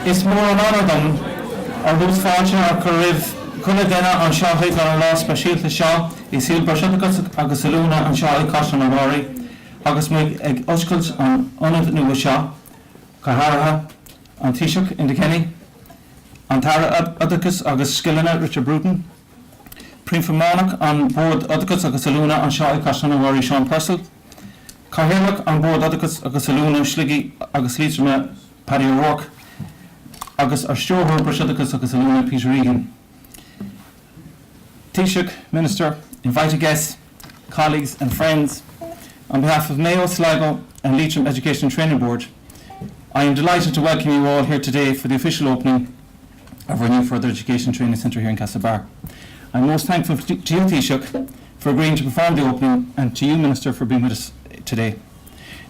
Is mór an anna dom ar dús fáilte ar chuna déine an seo chuig an lá speisialta seo I síl breisiachas agus salúna an seo I caiisian an bháraí agus muid ag oscailt an ionad nua seo Catharatha an Taoiseach in de Kenny an Tara Oedicus agus Skillina Richard Bruton Príomhmánach an Board Oedicus agus salúna an seo I caiisian an bháraí Sean Purcell Cathaoirleach an Board Oedicus agus salúna Sligi agus lítrama Paddy O'Rourke agus ar stúrthóir breisiachas agus salúna Peter Regan. Taoiseach, Minister, invited guests, colleagues and friends, on behalf of Mayo, Sligo and Leitrim Education and Training Board, I am delighted to welcome you all here today for the official opening of our new Further Education Training Centre here in Castlebar. I am most thankful to you, Taoiseach, for agreeing to perform the opening and to you, Minister, for being with us today.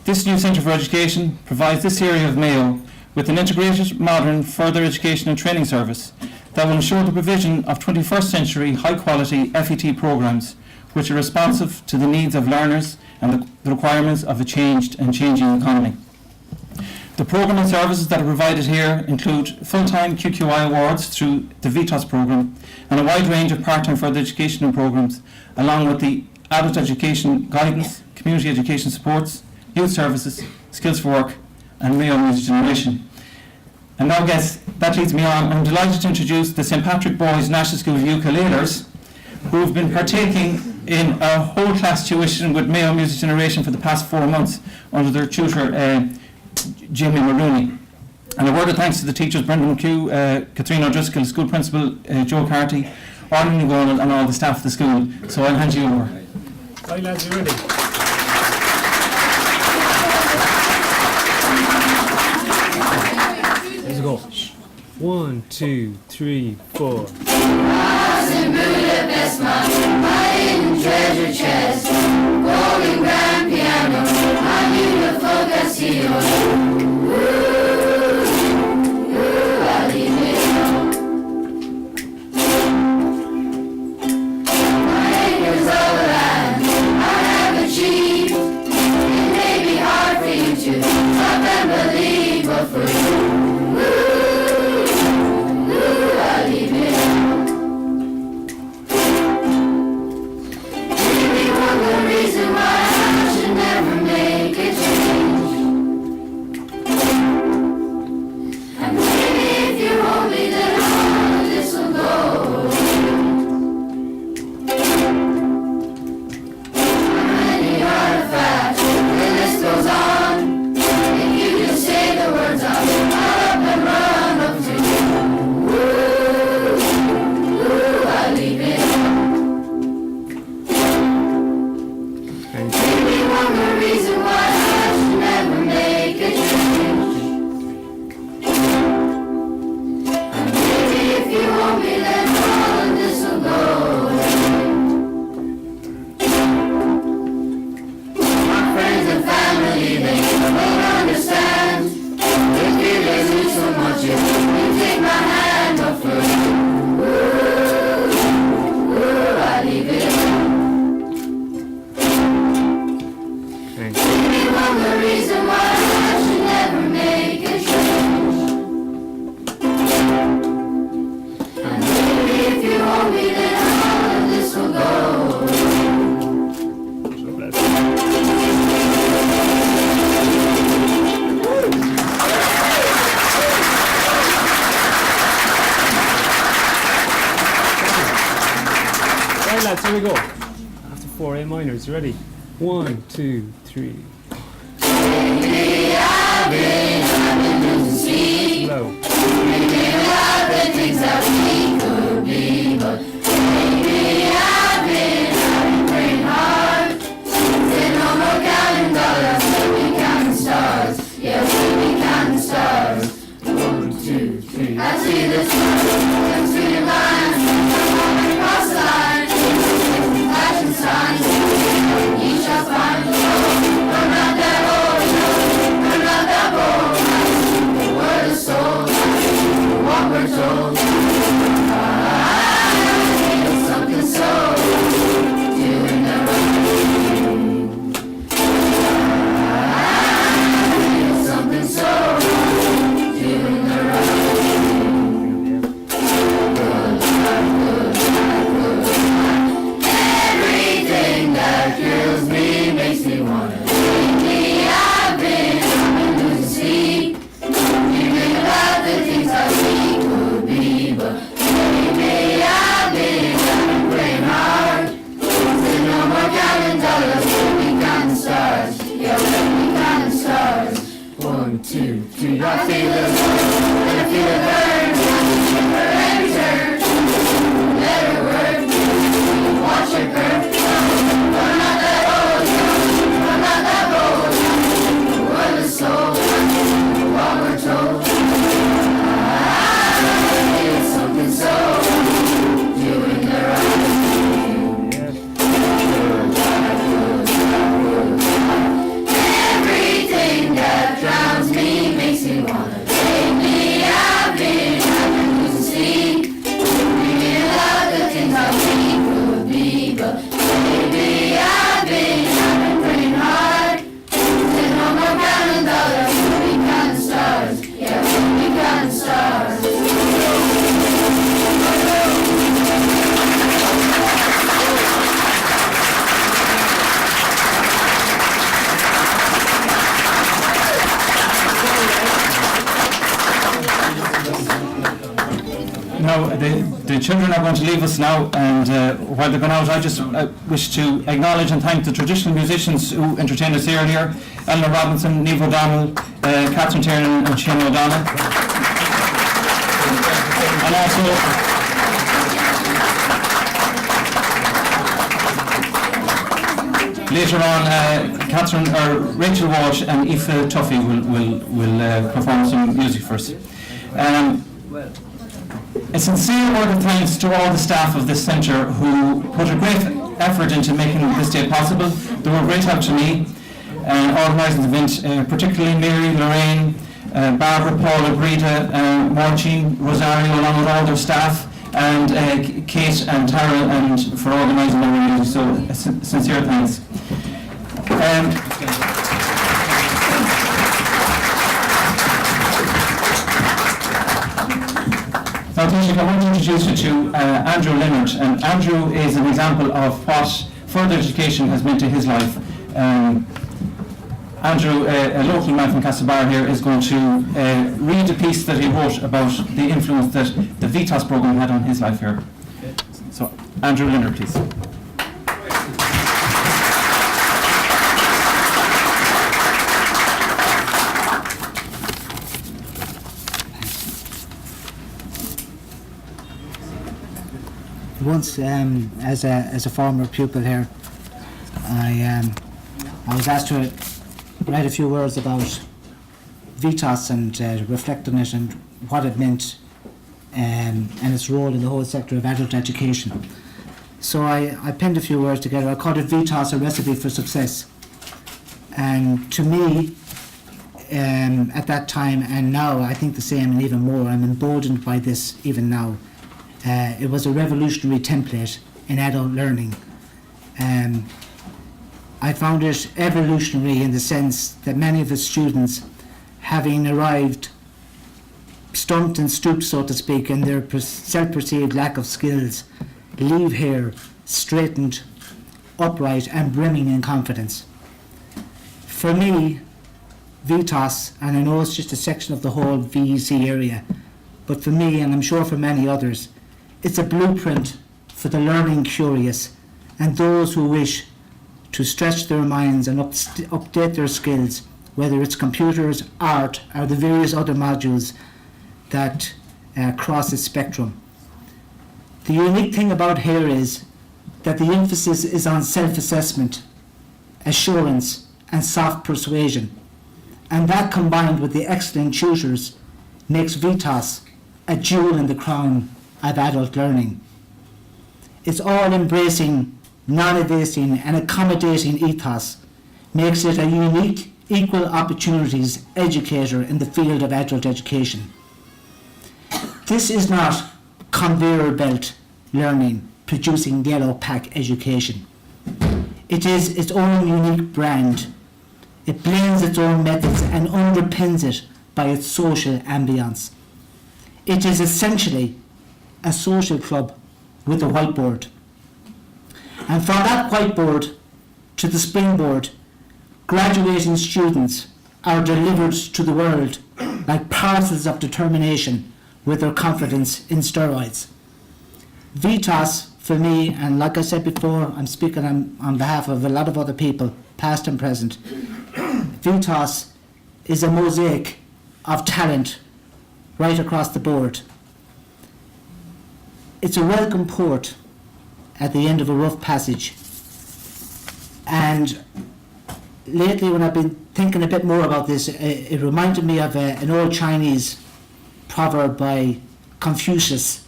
This new Centre for Education provides this area of Mayo with an integrated, modern, further education and training service that will ensure the provision of 21st century high-quality FET programmes which are responsive to the needs of learners and the requirements of a changed and changing economy. The programme and services that are provided here include full-time QQI awards through the VTOS programme and a wide range of part-time further educational programmes, along with the adult education guidance, community education supports, youth services, skills for work and Mayo Music Generation. And now guests, that leads me on. I'm delighted to introduce the St Patrick Boys National School ukuleles who have been partaking in a whole class tuition with Mayo Music Generation for the past 4 months under their tutor Jamie Maroney. And a word of thanks to the teachers Brendan McHugh, Catherine O'Driscoll, school principal Joe Carty, Arlen Nigolan and all the staff of the school. So I'll hand you over. Right lads, you ready? Let's go. 1, 2, 3, 4. House in Budapest, my hidden treasure chest, golden grand piano, my beautiful casino. Ooh, I leave it all. My acres of land I have achieved. It may be hard for you to stop and believe, but for you. Lads, here we go. After 4 A minors, ready? 1, 2, 3. Lately I've been losing sleep. Slow. Thinking about the things that we could be, but lately I've been praying hard. Said no more counting dollars, we'll be counting stars. Yeah, we'll be counting stars. 1, 2, 3. I see the sun, I'm streaming lines, I'm walking across the line. Flashing signs, you shall find the road. I'm not that old, I'm not that bold. The word is sold, what we're told. I feel something so doing the right thing. I feel something so doing the right thing. 2, 3. I feel it, and I feel it burn. For every turn, let her work. Watch her burn. I'm not that old, I'm not that bold. We're the soul, what we're told. I feel something so doing the right thing. Everything that drowns me makes me wanna take me. I've been losing sleep, dreaming about the things I think could be, but maybe I've been praying hard. There's no more counting dollars, we'll be counting stars. Yeah, we'll be counting stars. Now, the children are going to leave us now, and while they're going out, I just wish to acknowledge and thank the traditional musicians who entertained us earlier: Eleanor Robinson, Niamh O'Donnell, Catherine Tiernan and Shane O'Donnell. And also later on, Rachel Walsh and Aoife Tuffy will perform some music for us. A sincere word of thanks to all the staff of this centre who put a great effort into making this day possible. They were great help to me organising the event, particularly Mary, Lorraine, Barbara, Paula, Brita, Marcin, Rosario, along with all their staff, and Kate and Tara, and for organising the music. So sincere thanks. Now, Taoiseach, I want to introduce you to Andrew Leonard, and Andrew is an example of what further education has meant to his life. Andrew, a local man from Castlebar here, is going to read a piece that he wrote about the influence that the VITAS programme had on his life here. So, Andrew Leonard, please. Once, as a former pupil here, I was asked to write a few words about VITAS and reflect on it and what it meant and its role in the whole sector of adult education. So I penned a few words together. I called it VITAS, a recipe for success. And to me, at that time and now, I think the same and even more. I'm emboldened by this even now. It was a revolutionary template in adult learning. I found it evolutionary in the sense that many of the students, having arrived stumped and stooped, so to speak, in their self-perceived lack of skills, leave here straightened, upright and brimming in confidence. For me, VITAS, and I know it's just a section of the whole VEC area, but for me, and I'm sure for many others, it's a blueprint for the learning curious and those who wish to stretch their minds and update their skills, whether it's computers, art, or the various other modules that cross the spectrum. The unique thing about here is that the emphasis is on self-assessment, assurance, and soft persuasion, and that combined with the excellent tutors makes VITAS a jewel in the crown of adult learning. Its all-embracing, non-evading and accommodating ethos makes it a unique, equal opportunities educator in the field of adult education. This is not conveyor belt learning, producing yellow pack education. It is its own unique brand. It blends its own methods and underpins it by its social ambience. It is essentially a social club with a whiteboard. And from that whiteboard to the springboard, graduating students are delivered to the world like parcels of determination with their confidence in steroids. VITAS, for me, and like I said before, I'm speaking on behalf of a lot of other people, past and present, VITAS is a mosaic of talent right across the board. It's a welcome port at the end of a rough passage. And lately, when I've been thinking a bit more about this, it reminded me of an old Chinese proverb by Confucius.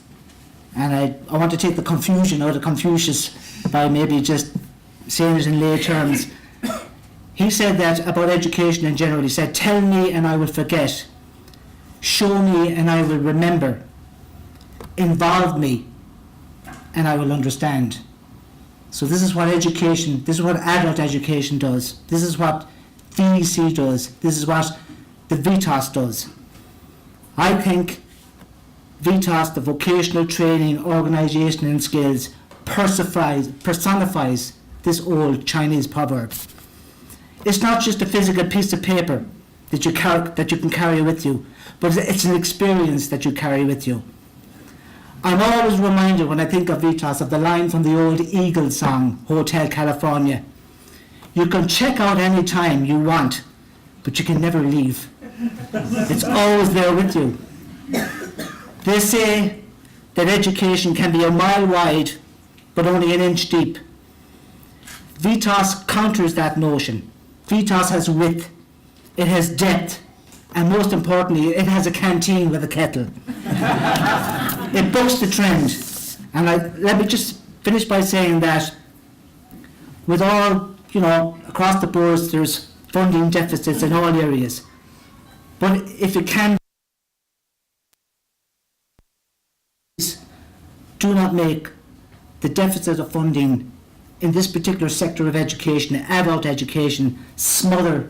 And I want to take the confusion out of Confucius by maybe just saying it in lay terms. He said that about education in general. He said, "Tell me and I will forget. Show me and I will remember. Involve me and I will understand." So this is what education, this is what adult education does. This is what VEC does. This is what the VITAS does. I think VITAS, the vocational training, organisation and skills, personifies this old Chinese proverb. It's not just a physical piece of paper that you can carry with you, but it's an experience that you carry with you. I'm always reminded when I think of VITAS of the line from the old Eagles song, Hotel California. You can check out any time you want, but you can never leave. It's always there with you. They say that education can be a mile wide, but only an inch deep. VITAS counters that notion. VITAS has width, it has depth, and most importantly, it has a canteen with a kettle. It bucks the trend. And let me just finish by saying that with all, across the board, there's funding deficits in all areas. But if it can, do not make the deficit of funding in this particular sector of education, adult education, smother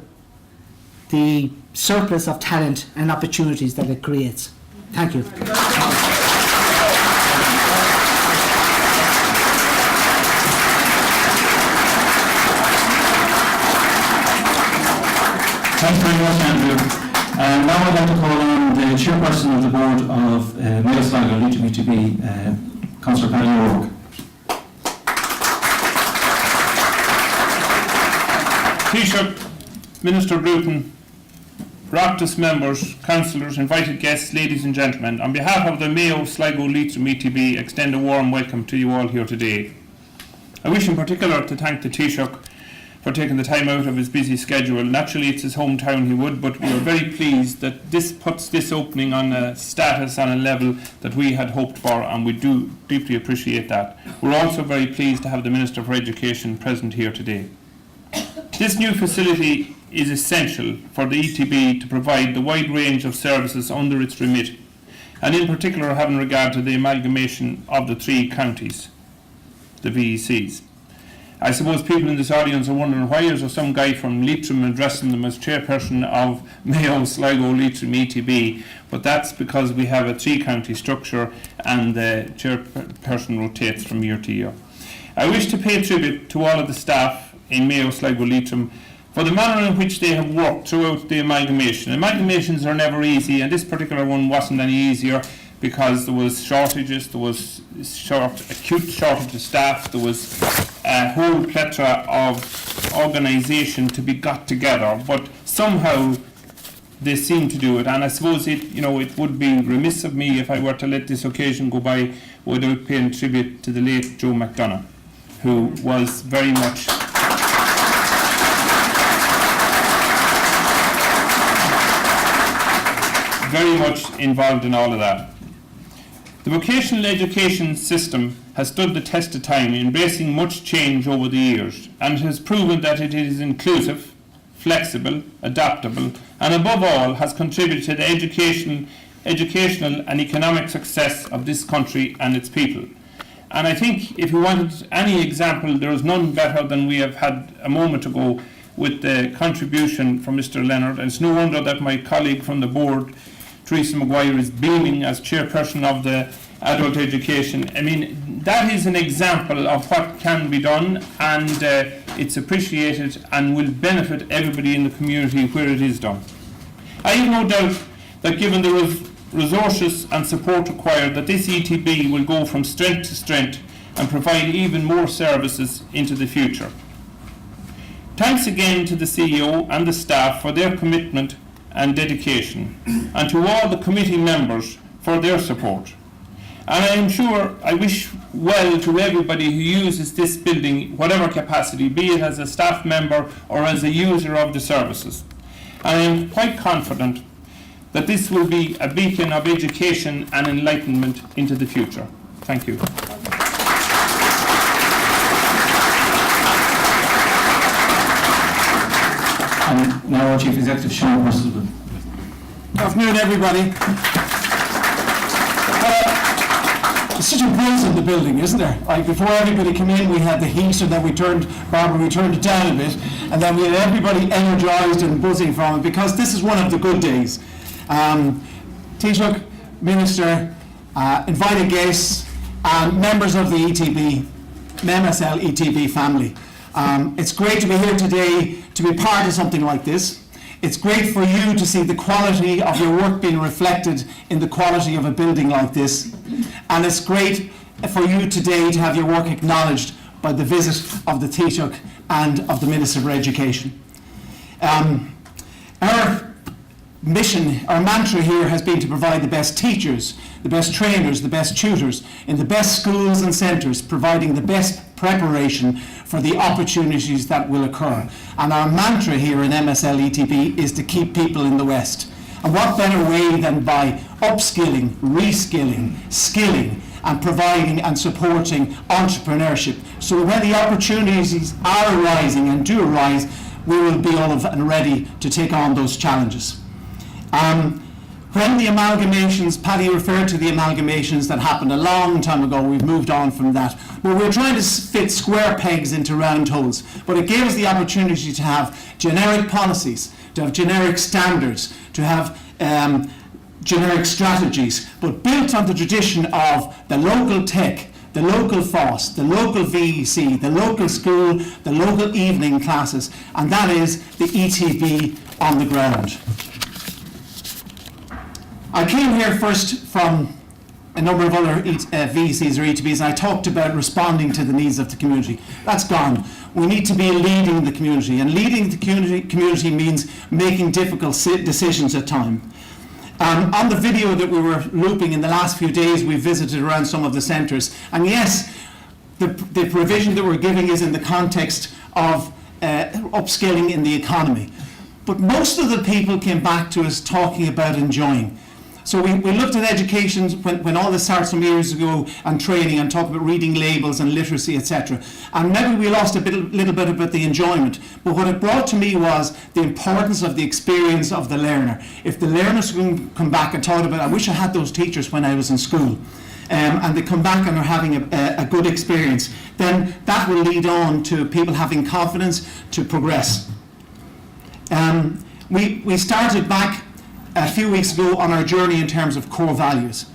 the surplus of talent and opportunities that it creates. Thank you. Thanks very much, Andrew. Now I'd like to call on the chairperson of the board of Mayo Sligo LETB, Councillor Paddy O'Rourke. Taoiseach, Minister Bruton, Oireachtas members, councillors, invited guests, ladies and gentlemen, on behalf of the Mayo Sligo LETB, extend a warm welcome to you all here today. I wish in particular to thank the Taoiseach for taking the time out of his busy schedule. Naturally it's his hometown, he would, but we are very pleased that this puts this opening on a status and a level that we had hoped for, and we do deeply appreciate that. We're also very pleased to have the Minister for Education present here today. This new facility is essential for the ETB to provide the wide range of services under its remit, and in particular having regard to the amalgamation of the three counties, the VECs. I suppose people in this audience are wondering why is there some guy from Leitrim addressing them as chairperson of Mayo Sligo Leitrim ETB, but that's because we have a three-county structure and the chairperson rotates from year to year. I wish to pay tribute to all of the staff in Mayo Sligo Leitrim for the manner in which they have worked throughout the amalgamation. Amalgamations are never easy, and this particular one wasn't any easier because there was shortages, there was acute shortage of staff, there was a whole plethora of organisation to be got together, but somehow they seem to do it. And I suppose it would be remiss of me if I were to let this occasion go by without paying tribute to the late Joe McDonagh, who was very much involved in all of that. The vocational education system has stood the test of time, embracing much change over the years, and it has proven that it is inclusive, flexible, adaptable, and above all has contributed to the educational and economic success of this country and its people. And I think if you wanted any example, there is none better than we have had a moment ago with the contribution from Mr. Leonard. And it's no wonder that my colleague from the board, Teresa Maguire, is beaming as chairperson of the adult education. I mean, that is an example of what can be done, and it's appreciated and will benefit everybody in the community where it is done. I have no doubt that given the resources and support required, that this ETB will go from strength to strength and provide even more services into the future. Thanks again to the CEO and the staff for their commitment and dedication, and to all the committee members for their support. And I am sure I wish well to everybody who uses this building, whatever capacity, be it as a staff member or as a user of the services. And I am quite confident that this will be a beacon of education and enlightenment into the future. Thank you. And now our Chief Executive, Sean Russell. Good afternoon, everybody. There's such a breeze in the building, isn't there? Like before everybody came in, we had the heat, and then we turned it down a bit, and then we had everybody energised and buzzing from it, because this is one of the good days. Taoiseach, Minister, invited guests, and members of the ETB, MSLETB family. It's great to be here today to be part of something like this. It's great for you to see the quality of your work being reflected in the quality of a building like this. And it's great for you today to have your work acknowledged by the visit of the Taoiseach and of the Minister for Education. Our mission, our mantra here has been to provide the best teachers, the best trainers, the best tutors in the best schools and centres, providing the best preparation for the opportunities that will occur. And our mantra here in MSLETB is to keep people in the West. And what better way than by upskilling, reskilling, skilling, and providing and supporting entrepreneurship, so that when the opportunities are arising and do arise, we will be all of and ready to take on those challenges. When the amalgamations, Paddy referred to the amalgamations that happened a long time ago, we've moved on from that. Well, we're trying to fit square pegs into round holes, but it gave us the opportunity to have generic policies, to have generic standards, to have generic strategies, but built on the tradition of the local tech, the local FOSS, the local VEC, the local school, the local evening classes, and that is the ETB on the ground. I came here first from a number of other VECs or ETBs, and I talked about responding to the needs of the community. That's gone. We need to be leading the community, and leading the community means making difficult decisions at times. On the video that we were looping in the last few days, we visited around some of the centres, and yes, the provision that we're giving is in the context of upskilling in the economy. But most of the people came back to us talking about enjoying. So we looked at education when all this started some years ago, and training, and talked about reading labels and literacy, etc. And maybe we lost a little bit about the enjoyment. But what it brought to me was the importance of the experience of the learner. If the learners can come back and talk about, I wish I had those teachers when I was in school, and they come back and are having a good experience, then that will lead on to people having confidence to progress. We started back a few weeks ago on our journey in terms of core values,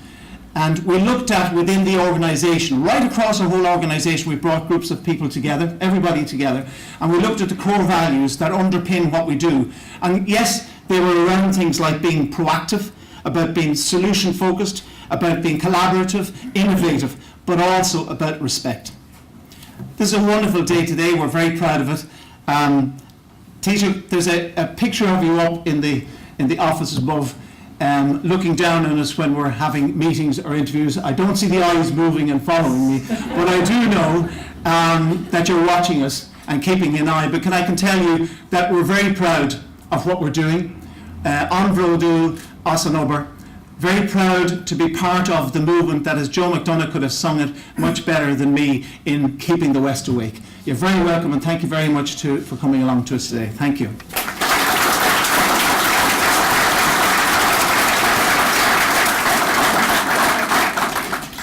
and we looked at within the organisation, right across our whole organisation, we brought groups of people together, everybody together, and we looked at the core values that underpin what we do. And yes, they were around things like being proactive, about being solution focused, about being collaborative, innovative, but also about respect. This is a wonderful day today, we're very proud of it. Taoiseach, there's a picture of you up in the office above, looking down on us when we're having meetings or interviews. I don't see the eyes moving and following me, but I do know that you're watching us and keeping an eye. But I can tell you that we're very proud of what we're doing. An Bhródú as an Obair. Very proud to be part of the movement that, as Joe McDonough could have sung it much better than me, in keeping the West awake. You're very welcome, and thank you very much for coming along to us today. Thank you.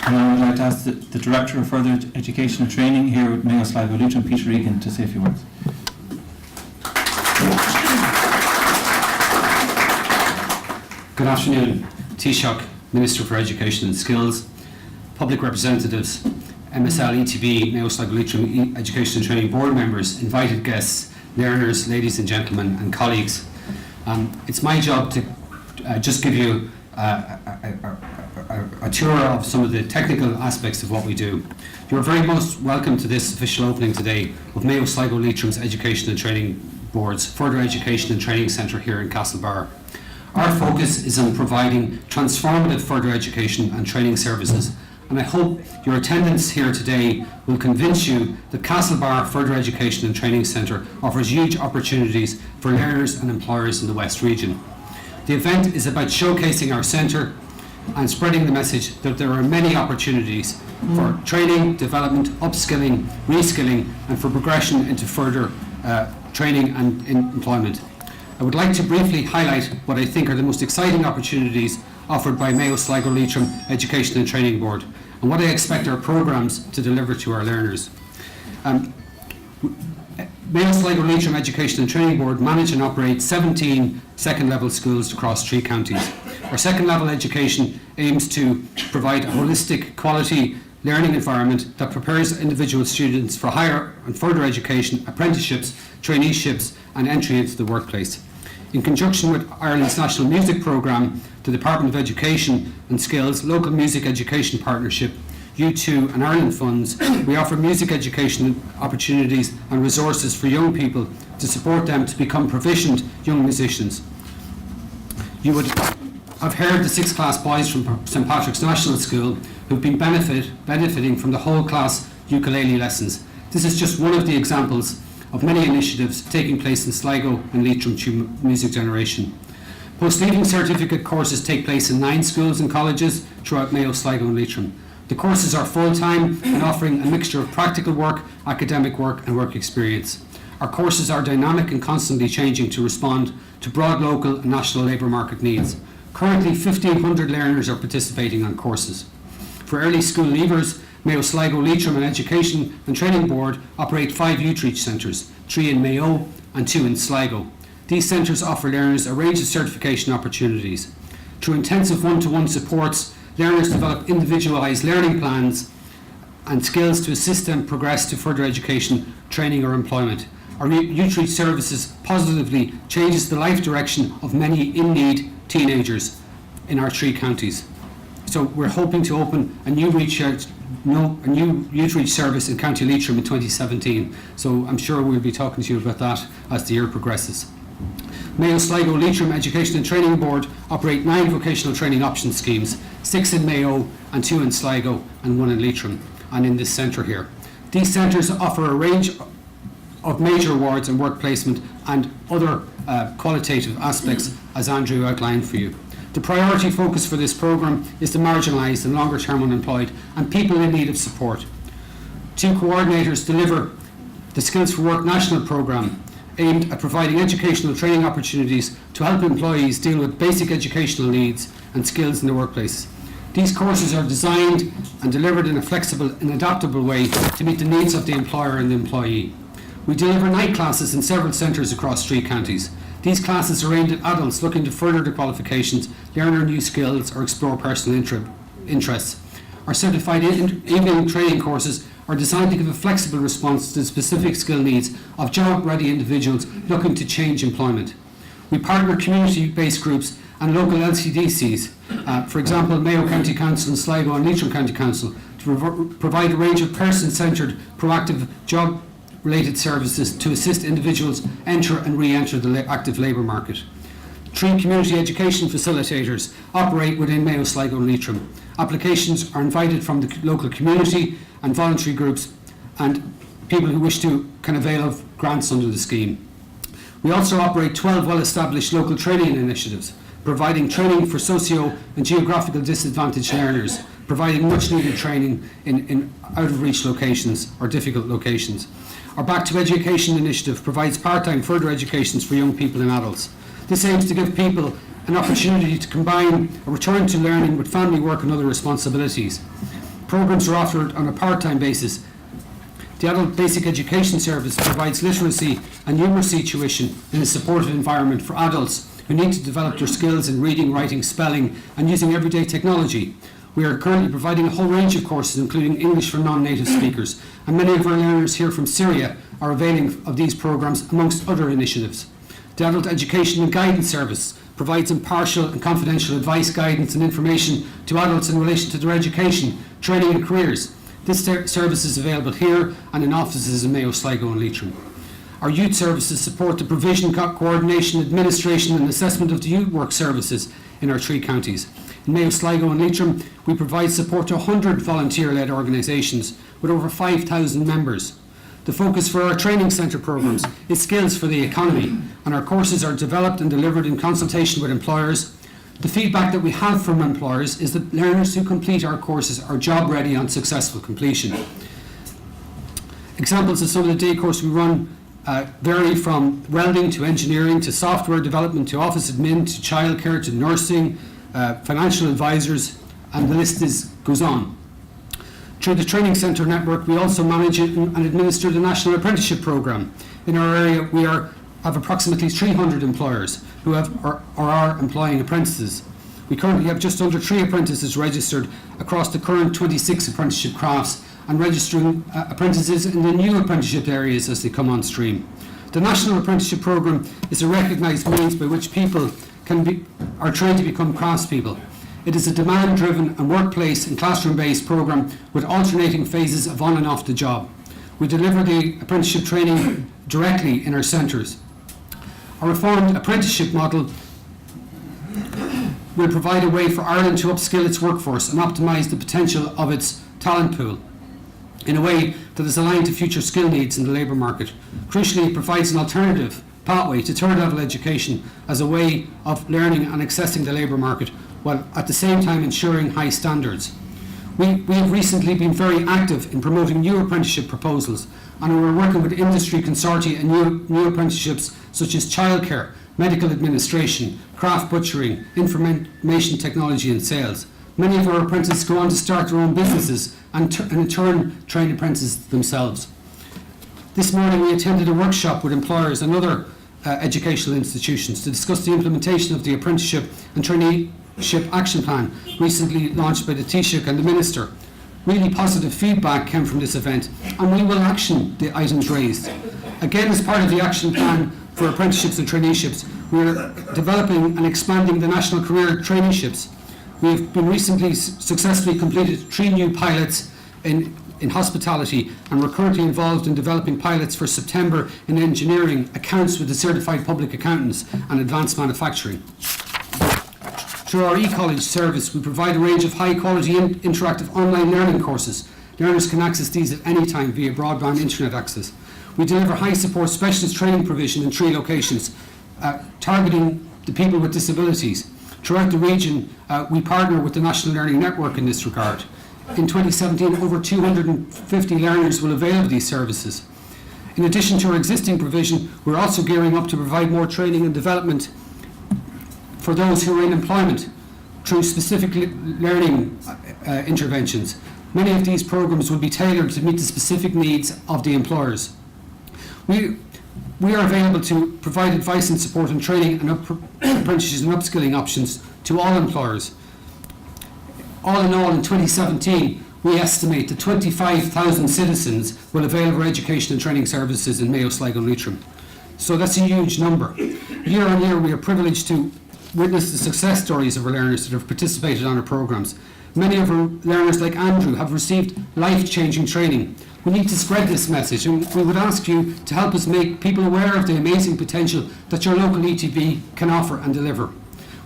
And I would like to ask the Director of Further Education and Training here at Mayo Sligo, Luton, Peter Egan, to say a few words. Good afternoon, Taoiseach, Minister for Education and Skills, public representatives, MSLETB, Mayo Sligo Luton Education and Training Board members, invited guests, learners, ladies and gentlemen, and colleagues. It's my job to just give you a tour of some of the technical aspects of what we do. You're very most welcome to this official opening today of Mayo Sligo Leitrim's Education and Training Board's Further Education and Training Centre here in Castlebar. Our focus is on providing transformative further education and training services, and I hope your attendance here today will convince you that Castlebar Further Education and Training Centre offers huge opportunities for learners and employers in the West region. The event is about showcasing our centre and spreading the message that there are many opportunities for training, development, upskilling, reskilling, and for progression into further training and employment. I would like to briefly highlight what I think are the most exciting opportunities offered by Mayo Sligo Leitrim Education and Training Board, and what I expect our programmes to deliver to our learners. Mayo Sligo Leitrim Education and Training Board manage and operate 17 second-level schools across 3 counties. Our second-level education aims to provide a holistic, quality learning environment that prepares individual students for higher and further education, apprenticeships, traineeships, and entry into the workplace. In conjunction with Ireland's National Music Programme, the Department of Education and Skills, Local Music Education Partnership, U2 and Ireland funds, we offer music education opportunities and resources for young people to support them to become proficient young musicians. You would have heard the 6th class boys from St Patrick's National School who've been benefiting from the whole class ukulele lessons. This is just one of the examples of many initiatives taking place in Sligo and Leitrim through Music Generation. Post-leaving certificate courses take place in 9 schools and colleges throughout Mayo, Sligo and Leitrim. The courses are full-time and offering a mixture of practical work, academic work and work experience. Our courses are dynamic and constantly changing to respond to broad local and national labour market needs. Currently 1,500 learners are participating on courses. For early school leavers, Mayo Sligo Leitrim and Education and Training Board operate 5 youth reach centres, 3 in Mayo and 2 in Sligo. These centres offer learners a range of certification opportunities. Through intensive one-to-one supports, learners develop individualised learning plans and skills to assist them progress to further education, training or employment. Our youth reach services positively changes the life direction of many in-need teenagers in our 3 counties. So we're hoping to open a new youth reach service in County Leitrim in 2017. So I'm sure we'll be talking to you about that as the year progresses. Mayo Sligo Leitrim Education and Training Board operate 9 vocational training option schemes, 6 in Mayo and 2 in Sligo and 1 in Leitrim and in this centre here. These centres offer a range of major awards and work placement and other qualitative aspects as Andrew outlined for you. The priority focus for this programme is the marginalised and longer term unemployed and people in need of support. 2 coordinators deliver the Skills for Work national programme aimed at providing educational training opportunities to help employees deal with basic educational needs and skills in the workplace. These courses are designed and delivered in a flexible and adaptable way to meet the needs of the employer and the employee. We deliver night classes in several centres across 3 counties. These classes are aimed at adults looking to further their qualifications, learn new skills or explore personal interests. Our certified evening training courses are designed to give a flexible response to the specific skill needs of job-ready individuals looking to change employment. We partner community-based groups and local LCDCs, for example Mayo County Council, Sligo and Leitrim County Council, to provide a range of person-centred, proactive job-related services to assist individuals enter and re-enter the active labour market. 3 community education facilitators operate within Mayo, Sligo and Leitrim. Applications are invited from the local community and voluntary groups and people who wish to can avail of grants under the scheme. We also operate 12 well-established local training initiatives, providing training for socio and geographical disadvantaged learners, providing much needed training in out-of-reach locations or difficult locations. Our Back to Education initiative provides part-time further educations for young people and adults. This aims to give people an opportunity to combine a return to learning with family work and other responsibilities. Programs are offered on a part-time basis. The Adult Basic Education Service provides literacy and numeracy tuition in a supportive environment for adults who need to develop their skills in reading, writing, spelling and using everyday technology. We are currently providing a whole range of courses including English for non-native speakers, and many of our learners here from Syria are availing of these programs amongst other initiatives. The Adult Education and Guidance Service provides impartial and confidential advice, guidance and information to adults in relation to their education, training and careers. This service is available here and in offices in Mayo, Sligo and Leitrim. Our youth services support the provision, coordination, administration and assessment of the youth work services in our 3 counties. In Mayo, Sligo and Leitrim, we provide support to 100 volunteer-led organisations with over 5,000 members. The focus for our training centre programmes is skills for the economy, and our courses are developed and delivered in consultation with employers. The feedback that we have from employers is that learners who complete our courses are job ready on successful completion. Examples of some of the day courses we run vary from welding to engineering to software development to office admin to childcare to nursing, financial advisors, and the list goes on. Through the training centre network, we also manage and administer the National Apprenticeship Programme. In our area, we have approximately 300 employers who have or are employing apprentices. We currently have just under 3 apprentices registered across the current 26 apprenticeship crafts and registering apprentices in the new apprenticeship areas as they come on stream. The National Apprenticeship Programme is a recognised means by which people are trained to become craftspeople. It is a demand-driven and workplace and classroom-based programme with alternating phases of on and off the job. We deliver the apprenticeship training directly in our centres. Our reformed apprenticeship model will provide a way for Ireland to upskill its workforce and optimise the potential of its talent pool in a way that is aligned to future skill needs in the labour market. Crucially, it provides an alternative pathway to third-level education as a way of learning and accessing the labour market, while at the same time ensuring high standards. We have recently been very active in promoting new apprenticeship proposals, and we're working with industry consortia and new apprenticeships such as childcare, medical administration, craft butchering, information technology and sales. Many of our apprentices go on to start their own businesses and in turn train apprentices themselves. This morning we attended a workshop with employers and other educational institutions to discuss the implementation of the apprenticeship and traineeship action plan recently launched by the Taoiseach and the Minister. Really positive feedback came from this event, and we will action the items raised. Again, as part of the action plan for apprenticeships and traineeships, we are developing and expanding the national career traineeships. We have been recently successfully completed 3 new pilots in hospitality, and we're currently involved in developing pilots for September in engineering, accounts with the certified public accountants, and advanced manufacturing. Through our e-college service, we provide a range of high-quality interactive online learning courses. Learners can access these at any time via broadband internet access. We deliver high-support specialist training provision in 3 locations, targeting the people with disabilities. Throughout the region, we partner with the National Learning Network in this regard. In 2017, over 250 learners will avail of these services. In addition to our existing provision, we're also gearing up to provide more training and development for those who are in employment through specific learning interventions. Many of these programs will be tailored to meet the specific needs of the employers. We are available to provide advice and support on training and apprenticeships and upskilling options to all employers. All in all, in 2017, we estimate that 25,000 citizens will avail of our education and training services in Mayo, Sligo and Leitrim. So that's a huge number. Year on year, we are privileged to witness the success stories of our learners that have participated on our programmes. Many of our learners, like Andrew, have received life-changing training. We need to spread this message, and we would ask you to help us make people aware of the amazing potential that your local ETB can offer and deliver.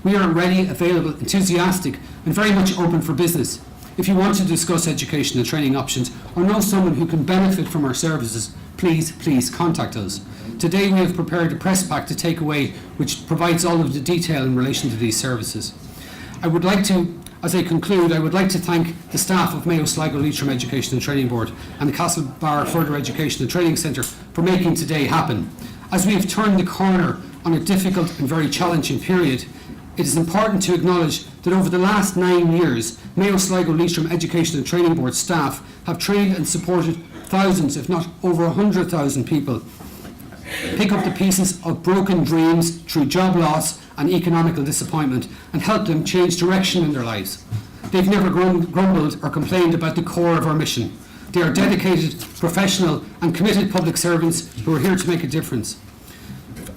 We are ready, available, enthusiastic, and very much open for business. If you want to discuss education and training options or know someone who can benefit from our services, please contact us. Today we have prepared a press pack to take away which provides all of the detail in relation to these services. As I conclude, I would like to thank the staff of Mayo Sligo Leitrim Education and Training Board and the Castlebar Further Education and Training Centre for making today happen. As we have turned the corner on a difficult and very challenging period, it is important to acknowledge that over the last 9 years, Mayo Sligo Leitrim Education and Training Board staff have trained and supported thousands, if not over 100,000 people pick up the pieces of broken dreams through job loss and economical disappointment and help them change direction in their lives. They've never grumbled or complained about the core of our mission. They are dedicated, professional and committed public servants who are here to make a difference.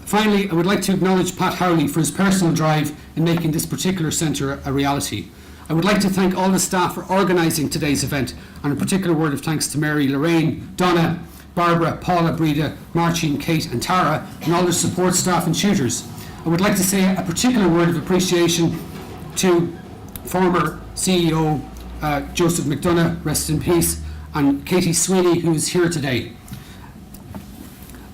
Finally, I would like to acknowledge Pat Howley for his personal drive in making this particular centre a reality. I would like to thank all the staff for organising today's event, and a particular word of thanks to Mary, Lorraine, Donna, Barbara, Paula, Breda, Marcin, Kate and Tara, and all their support staff and tutors. I would like to say a particular word of appreciation to former CEO Joseph McDonough, rest in peace, and Katie Sweeney, who is here today.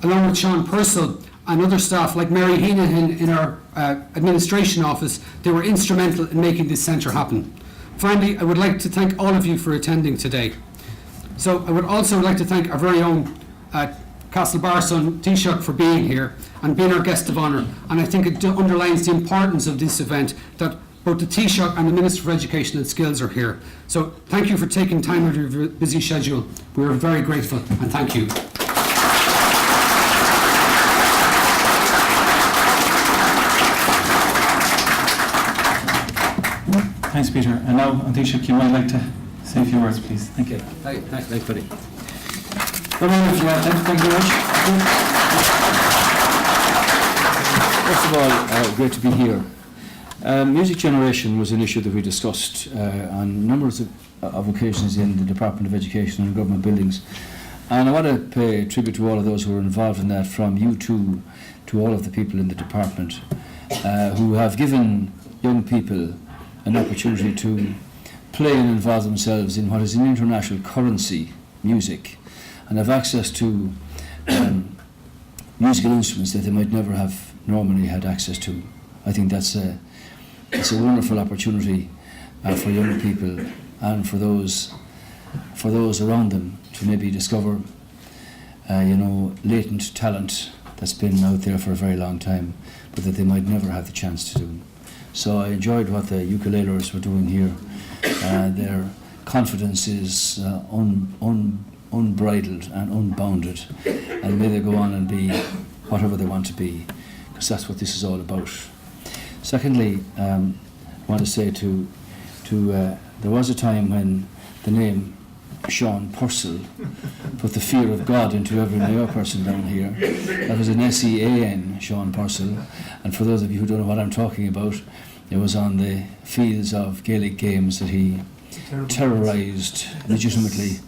Along with Sean Purcell and other staff like Mary Heenan in our administration office, they were instrumental in making this centre happen. Finally, I would like to thank all of you for attending today. So I would also like to thank our very own Castlebar son Taoiseach for being here and being our guest of honour. And I think it underlines the importance of this event that both the Taoiseach and the Minister for Education and Skills are here. So thank you for taking time out of your busy schedule. We are very grateful and thank you. Thanks, Peter. And now, Taoiseach, you might like to say a few words, please. Thank you. Thanks, buddy. Well, thank you very much. First of all, great to be here. Music generation was an issue that we discussed on numbers of occasions in the Department of Education and government buildings. And I want to pay tribute to all of those who were involved in that, from you to all of the people in the department who have given young people an opportunity to play and involve themselves in what is an international currency, music, and have access to musical instruments that they might never have normally had access to. I think it's a wonderful opportunity for young people and for those around them to maybe discover latent talent that's been out there for a very long time, but that they might never have the chance to do. So I enjoyed what the ukulelers were doing here. Their confidence is unbridled and unbounded, and may they go on and be whatever they want to be, because that's what this is all about. Secondly, I want to say there was a time when the name Sean Purcell put the fear of God into every Mayo person down here. That was an S-E-A-N, Sean Purcell, and for those of you who don't know what I'm talking about, it was on the fields of Gaelic games that he terrorised legitimately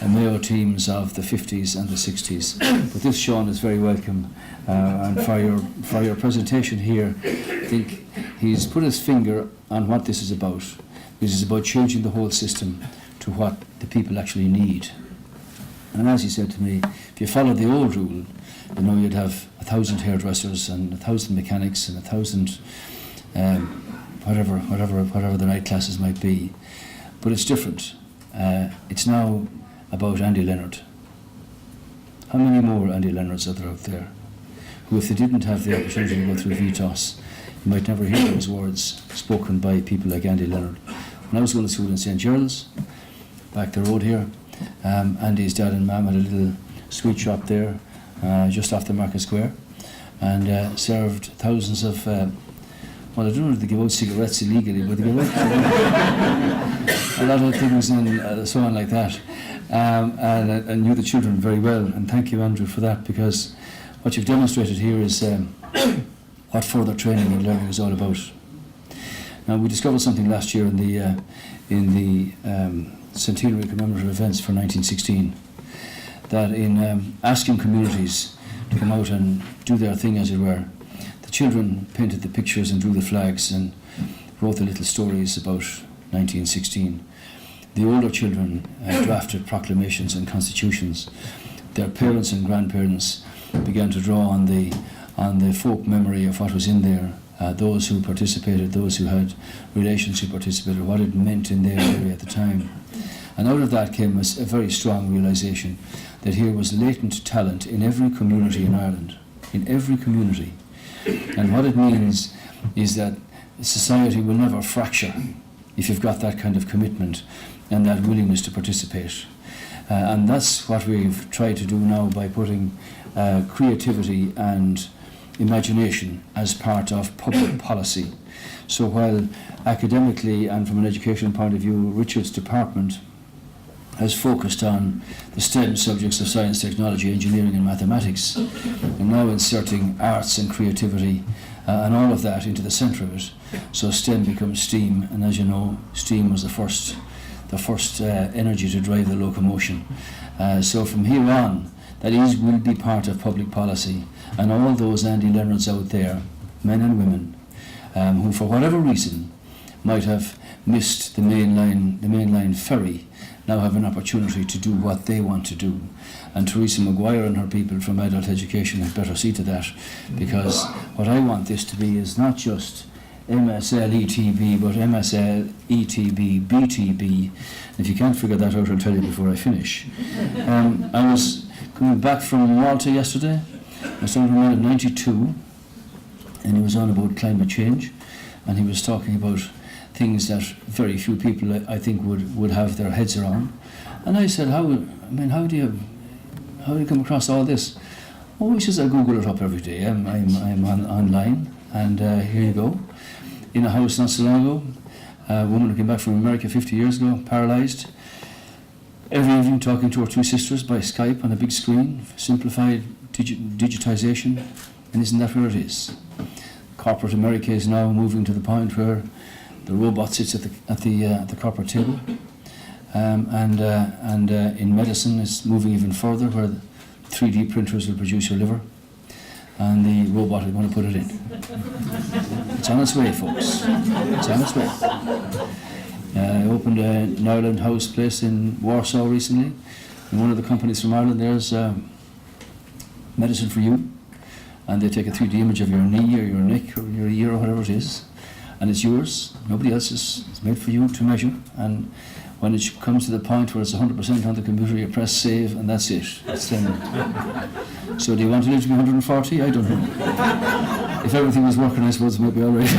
Mayo teams of the 50s and the 60s. But this, Sean, is very welcome, and for your presentation here, I think he's put his finger on what this is about. This is about changing the whole system to what the people actually need. And as he said to me, if you follow the old rule, you'd have 1,000 hairdressers and 1,000 mechanics and 1,000 whatever the night classes might be. But it's different. It's now about Andy Leonard. How many more Andy Leonards are there out there who, if they didn't have the opportunity to go through VTOS, you might never hear those words spoken by people like Andy Leonard. When I was going to school in St. Gerald's, back the road here, Andy's dad and mum had a little sweet shop there, just off the Market Square, and served thousands of, well, I don't know if they give out cigarettes illegally, but they give out a lot of things and so on like that. And I knew the children very well, and thank you, Andrew, for that, because what you've demonstrated here is what further training and learning is all about. Now, we discovered something last year in the centenary commemorative events for 1916, that in asking communities to come out and do their thing, as it were, the children painted the pictures and drew the flags and wrote the little stories about 1916. The older children drafted proclamations and constitutions. Their parents and grandparents began to draw on the folk memory of what was in there, those who participated, those who had relations who participated, what it meant in their area at the time. And out of that came a very strong realisation that here was latent talent in every community in Ireland, in every community. And what it means is that society will never fracture if you've got that kind of commitment and that willingness to participate. And that's what we've tried to do now by putting creativity and imagination as part of public policy. So while academically and from an education point of view, Richard's department has focused on the STEM subjects of science, technology, engineering and mathematics, and now inserting arts and creativity and all of that into the centre of it. So STEM becomes STEAM, and as you know, STEAM was the first energy to drive the locomotion. So from here on, that will be part of public policy, and all those Andy Leonards out there, men and women, who for whatever reason might have missed the mainline ferry, now have an opportunity to do what they want to do. And Teresa Maguire and her people from Adult Education had better see to that, because what I want this to be is not just MSLETB, but MSLETB, BTB. If you can't figure that out, I'll tell you before I finish. I was coming back from Malta yesterday. I was talking to a man at 92, and he was on about climate change, and he was talking about things that very few people, I think, would have their heads around. And I said, how do you come across all this? Oh, he says, I Google it up every day. I'm online, and here you go. In a house not so long ago, a woman who came back from America 50 years ago, paralysed, every evening talking to her two sisters by Skype on a big screen, simplified digitisation, and isn't that where it is? Corporate America is now moving to the point where the robot sits at the corporate table, and in medicine it's moving even further, where 3D printers will produce your liver, and the robot is going to put it in. It's on its way, folks. It's on its way. I opened an Ireland House place in Warsaw recently, and one of the companies from Ireland there's Medicine for You, and they take a 3D image of your knee or your neck or your ear or whatever it is, and it's yours. Nobody else's. It's made for you to measure, and when it comes to the point where it's 100% on the computer, you press save, and that's it. It's so do you want to live to be 140? I don't know. If everything was working, I suppose it might be all right.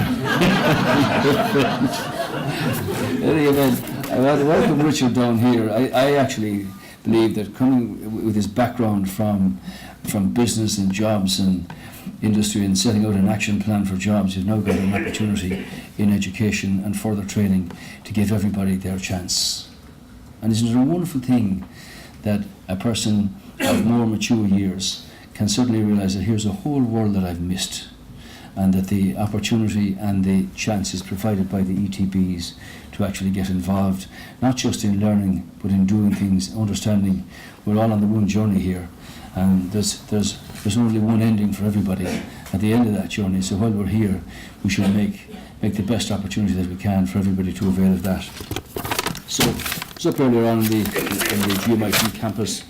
Anyway, I welcome Richard down here. I actually believe that coming with his background from business and jobs and industry and setting out an action plan for jobs, you've now got an opportunity in education and further training to give everybody their chance. And isn't it a wonderful thing that a person of more mature years can suddenly realise that here's a whole world that I've missed, and that the opportunity and the chance is provided by the ETBs to actually get involved, not just in learning, but in doing things, understanding we're all on the one journey here, and there's only one ending for everybody at the end of that journey. So while we're here, we should make the best opportunity that we can for everybody to avail of that. So I was up earlier on in the GMIT campus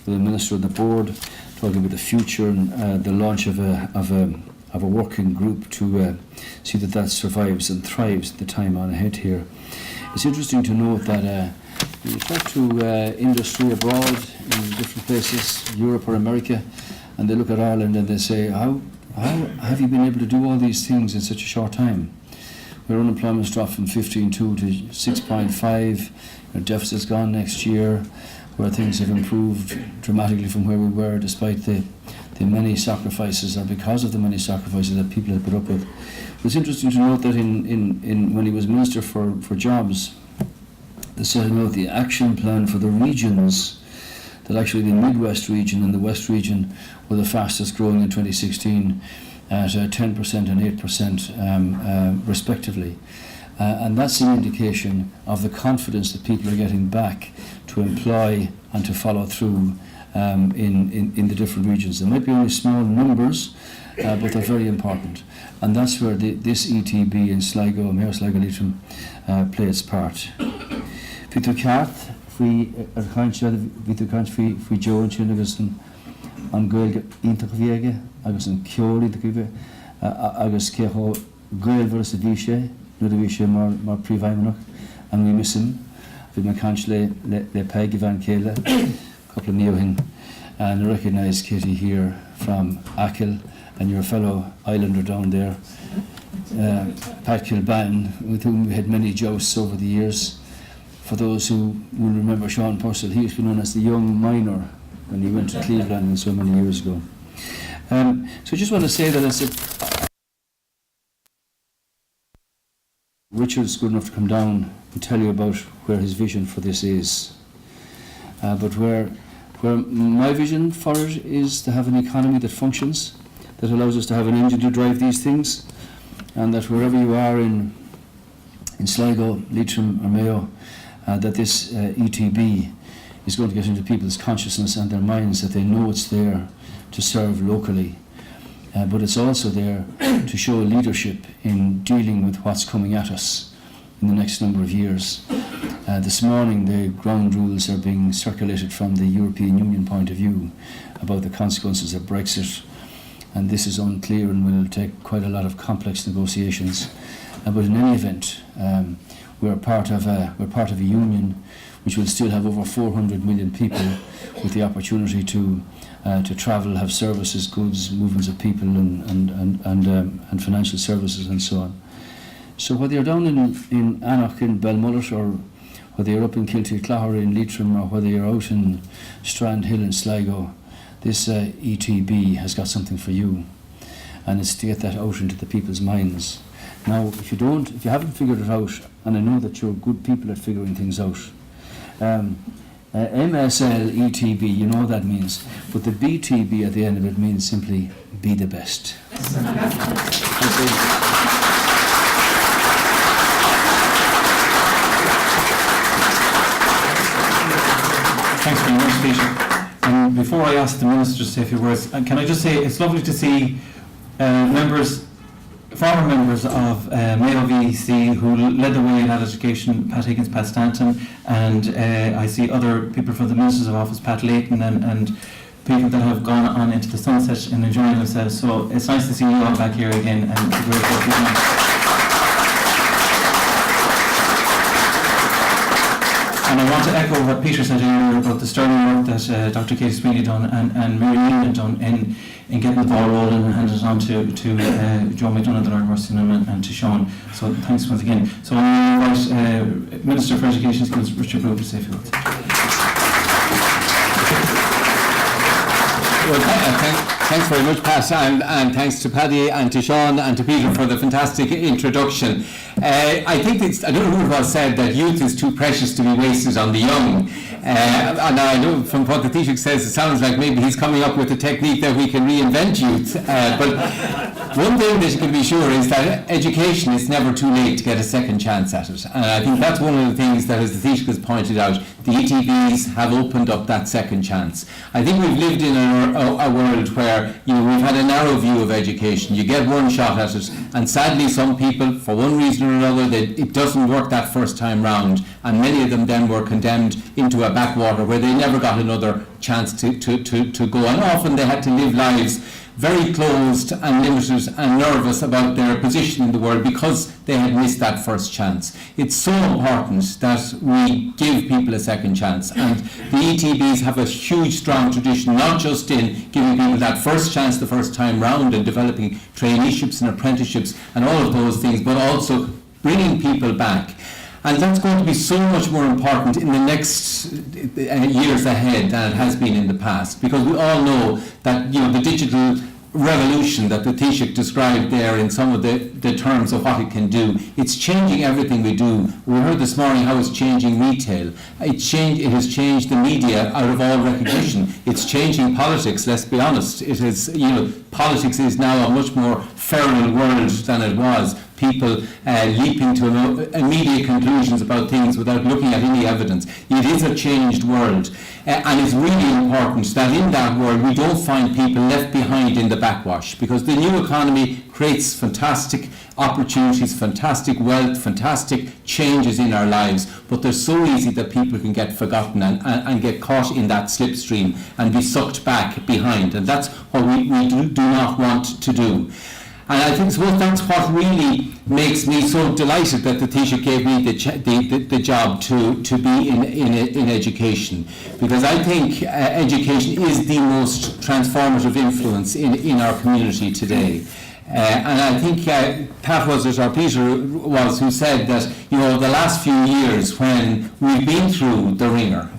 with the Minister and the Board, talking about the future and the launch of a working group to see that survives and thrives the time on ahead here. It's interesting to note that when you talk to industry abroad in different places, Europe or America, and they look at Ireland and they say, how have you been able to do all these things in such a short time? Where unemployment's dropped from 15.2 to 6.5, our deficit's gone next year, where things have improved dramatically from where we were, despite the many sacrifices, or because of the many sacrifices that people have put up with. It's interesting to note that in when he was Minister for Jobs, the setting out the action plan for the regions, that actually the Midwest region and the West region were the fastest growing in 2016 at 10% and 8% respectively. And that's an indication of the confidence that people are getting back to employ and to follow through in the different regions. There might be only small numbers, but they're very important. And that's where this ETB in Sligo, Mayor Sligo Leitrim, play its part. Victor Carth, fui Victor Carth fui Joe and agus an goel intaviege, agus an ceol intaviege, agus ceho goel versus vishe, no the vishe mar privaimanach, and we miss him. With my conch le peg van Kele, couple of Neohin, and I recognise Katie here from Achill, and your fellow Islander down there, Pat Kilban, with whom we had many jousts over the years. For those who will remember Sean Purcell, he used to be known as the young miner when he went to Cleveland so many years ago. So I just want to say that Richard's good enough to come down and tell you about where his vision for this is. But where my vision for it is to have an economy that functions, that allows us to have an engine to drive these things, and that wherever you are in Sligo, Leitrim or Mayo, that this ETB is going to get into people's consciousness and their minds that they know it's there to serve locally. But it's also there to show leadership in dealing with what's coming at us in the next number of years. This morning the ground rules are being circulated from the European Union point of view about the consequences of Brexit, and this is unclear and will take quite a lot of complex negotiations. But in any event, we're part of a union which will still have over 400 million people with the opportunity to travel, have services, goods, movements of people, and financial services, and so on. So whether you're down in Anach in Belmullet, or whether you're up in Kilty-Clogher in Leitrim, or whether you're out in Strand Hill in Sligo, this ETB has got something for you, and it's to get that out into the people's minds. Now, if you haven't figured it out, and I know that you're good people at figuring things out, MSLETB, you know what that means, but the BTB at the end of it means simply be the best. Thanks very much, Peter. And before I ask the Minister to say a few words, can I just say it's lovely to see former members of Mayo VEC who led the way in that education, Pat Higgins, Pat Stanton, and I see other people from the Ministers of Office, Pat Layton, and people that have gone on into the sunset and enjoying themselves. So it's nice to see you all back here again, and And I want to echo what Peter said earlier about the sterling work that Dr. Katie Sweeney done and Mary Ian done in getting the ball rolling and handing it on to Joe McDonagh, the Lord Mercy, and to Sean. So thanks once again. So I'm going to invite Minister for Education Skills, Richard Brew, to say a few words. Well, thanks very much, Pat, and thanks to Paddy and to Sean and to Peter for the fantastic introduction. I think I don't know who it was said that youth is too precious to be wasted on the young. And I know from what the Taoiseach says, it sounds like maybe he's coming up with a technique that we can reinvent youth. But one thing that you can be sure is that education is never too late to get a second chance at it. And I think that's one of the things that, as the Taoiseach has pointed out, the ETBs have opened up that second chance. I think we've lived in a world where we've had a narrow view of education. You get one shot at it, and sadly some people, for one reason or another, it doesn't work that first time round, and many of them then were condemned into a backwater where they never got another chance to go, and often they had to live lives very closed and limited and nervous about their position in the world because they had missed that first chance. It's so important that we give people a second chance, and the ETBs have a huge strong tradition, not just in giving people that first chance the first time round and developing traineeships and apprenticeships and all of those things, but also bringing people back. And that's going to be so much more important in the next years ahead than it has been in the past, because we all know that the digital revolution that the Taoiseach described there in some of the terms of what it can do, it's changing everything we do. We heard this morning how it's changing retail. It has changed the media out of all recognition. It's changing politics, let's be honest. It is, politics is now a much more feral world than it was. People leaping to immediate conclusions about things without looking at any evidence. It is a changed world, and it's really important that in that world we don't find people left behind in the backwash, because the new economy creates fantastic opportunities, fantastic wealth, fantastic changes in our lives, but they're so easy that people can get forgotten and get caught in that slipstream and be sucked back behind, and that's what we do not want to do. And I think that's what really makes me so delighted that the Taoiseach gave me the job to be in education, because I think education is the most transformative influence in our community today. And I think Pat was it, or Peter was, who said that the last few years when we've been through the ringer,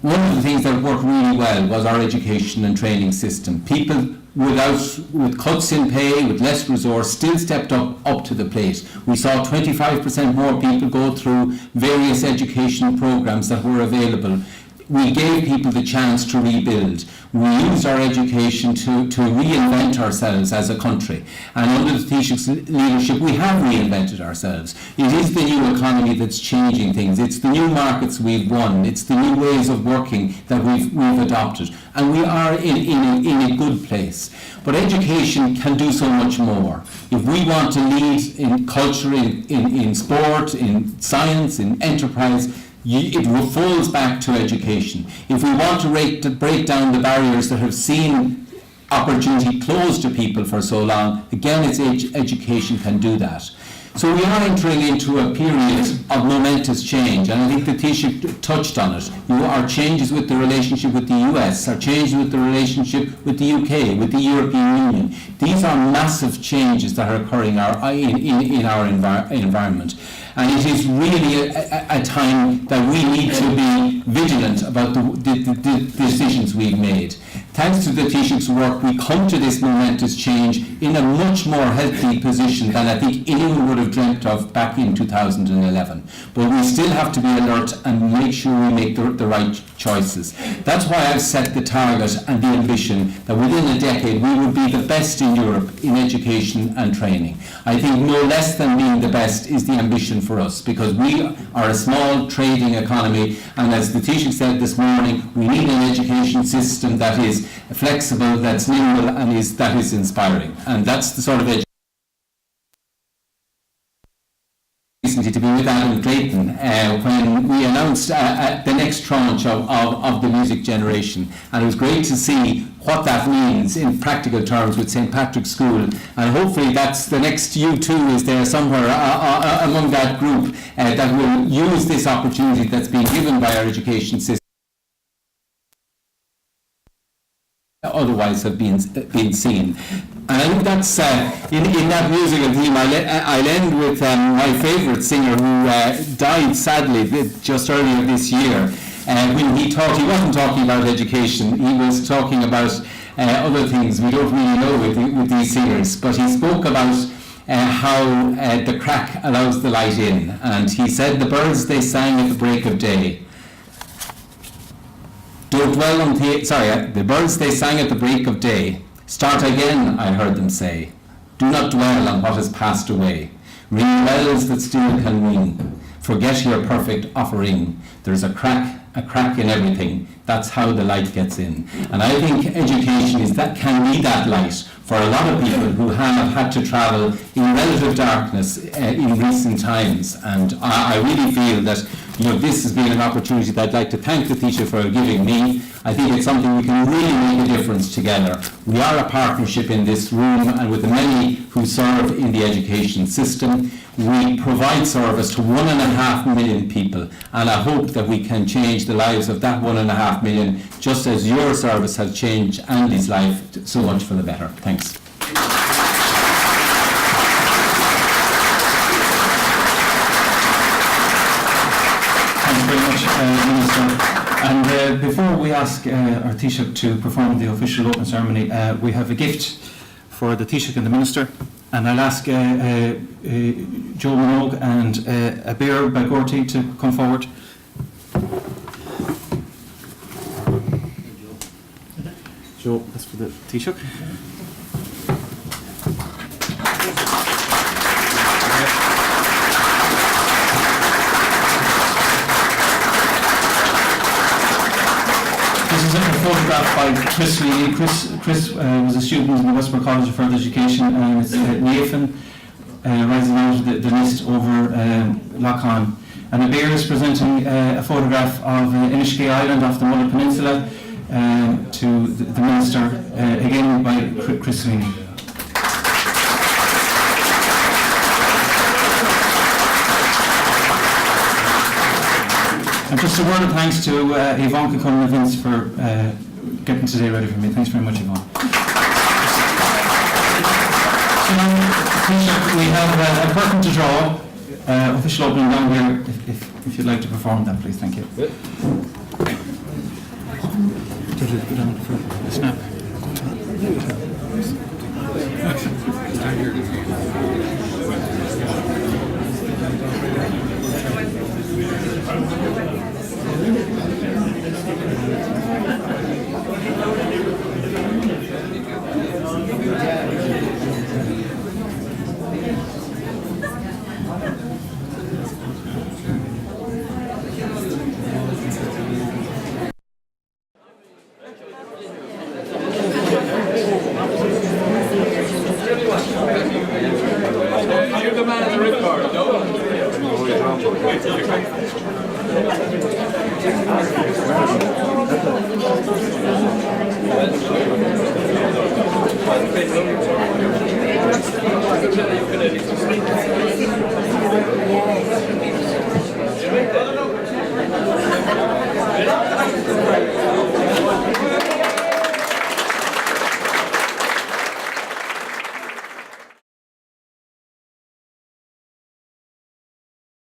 one of the things that worked really well was our education and training system. People with cuts in pay, with less resource, still stepped up to the plate. We saw 25% more people go through various education programs that were available we gave people the chance to rebuild. We used our education to reinvent ourselves as a country. And under the Taoiseach's leadership, we have reinvented ourselves. It is the new economy that's changing things. It's the new markets we've won. It's the new ways of working that we've adopted. And we are in a good place. But education can do so much more. If we want to lead in culture, in sport, in science, in enterprise, it falls back to education. If we want to break down the barriers that have seen opportunity closed to people for so long, again, it's education can do that. So we are entering into a period of momentous change, and I think the Taoiseach touched on it. Our changes with the relationship with the US, our changes with the relationship with the UK, with the European Union. These are massive changes that are occurring in our environment. And it is really a time that we need to be vigilant about the decisions we've made. Thanks to the Taoiseach's work, we come to this momentous change in a much more healthy position than I think anyone would have dreamt of back in 2011. But we still have to be alert and make sure we make the right choices. That's why I've set the target and the ambition that within a decade we will be the best in Europe in education and training. I think no less than being the best is the ambition for us, because we are a small trading economy, and as the Taoiseach said this morning, we need an education system that is flexible, that's nimble, and that is inspiring. And that's the sort of education. Recently to be with Adam Clayton when we announced the next tranche of the music generation, and it was great to see what that means in practical terms with St. Patrick's School, and hopefully that's the next U2 is there somewhere among that group that will use this opportunity that's been given by our education system otherwise have been seen. And I think that's in that musical theme. I'll end with my favourite singer who died sadly just earlier this year. When he wasn't talking about education, he was talking about other things we don't really know with these singers, but he spoke about how the crack allows the light in, and he said the birds they sang at the break of day. Don't dwell on the birds they sang at the break of day. Start again, I heard them say. Do not dwell on what has passed away. Ring bells that still can ring. Forget your perfect offering. There's a crack in everything. That's how the light gets in. And I think education can be that light for a lot of people who have had to travel in relative darkness in recent times. And I really feel that this has been an opportunity that I'd like to thank the Taoiseach for giving me. I think it's something we can really make a difference together. We are a partnership in this room, and with the many who serve in the education system, we provide service to 1.5 million people, and I hope that we can change the lives of that 1.5 million, just as your service has changed Andy's life so much for the better. Thanks. Thanks very much, Minister. And before we ask our Taoiseach to perform the official opening ceremony, we have a gift for the Taoiseach and the Minister. And I'll ask Joe Minogue and a beer by Gorty to come forward. Joe, that's for the Taoiseach. This is a photograph by Chris Lee. Chris was a student in the Westborough College of Further Education, and it's Nathan rising out of the mist over Lough. And the bear is presenting a photograph of Inishkay Island off the Muller Peninsula to the Minister, again by Chris Lee. And just a word of thanks to Yvonne Kilcullen and Vince for getting today ready for me. Thanks very much, Yvonne. So now, we have a curtain to draw, official opening down here, if you'd like to perform that, please. Thank you. Snap. Yeah.